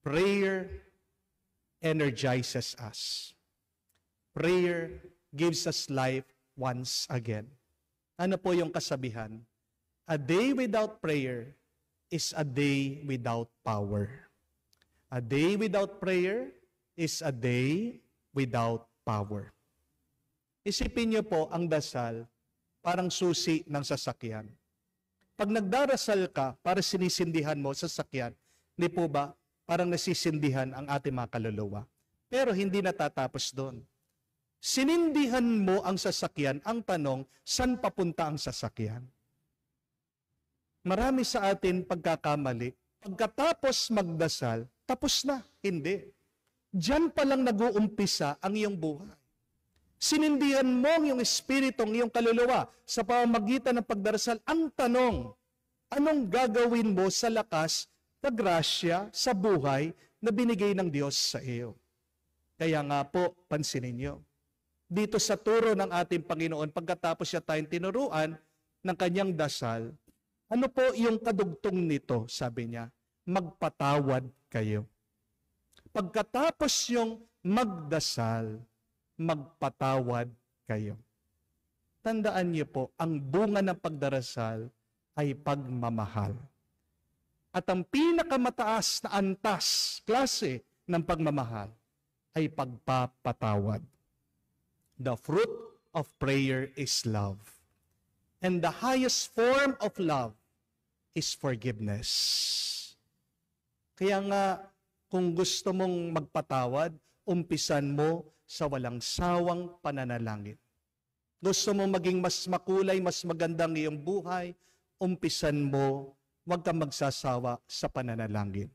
prayer energizes us. Prayer gives us life once again. Ano po yung kasabihan? A day without prayer is a day without power. A day without prayer is a day without power. Isipin niyo po ang dasal, parang susi ng sasakyan. Pag nagdarasal ka, para sinisindihan mo sa sasakyan, hindi po ba, parang nasisindihan ang ating mga kaluluwa. Pero hindi natatapos doon. Sinindihan mo ang sasakyan, ang tanong, saan papunta ang sasakyan? Marami sa atin pagkakamali, pagkatapos magdasal, tapos na. Hindi. Diyan pa lang nag-uumpisa ang iyong buhay. Sinindihan mo ang iyong espiritong, iyong kaluluwa sa pamamagitan ng pagdarasal. Ang tanong, anong gagawin mo sa lakas na grasya sa buhay na binigay ng Diyos sa iyo? Kaya nga po, pansinin niyo, dito sa turo ng ating Panginoon, pagkatapos siya tayong tinuruan ng kanyang dasal, ano po yung kadugtong nito? Sabi niya, magpatawad kayo. Pagkatapos yung magdasal, magpatawad kayo. Tandaan niyo po, ang bunga ng pagdarasal ay pagmamahal. At ang pinakamataas na antas, klase ng pagmamahal, ay pagpapatawad. The fruit of prayer is love. And the highest form of love is forgiveness. Kaya nga, kung gusto mong magpatawad, umpisan mo sa walang sawang pananalangin. Gusto mo maging mas makulay, mas magandang iyong buhay, umpisan mo, huwag kang magsasawa sa pananalangin.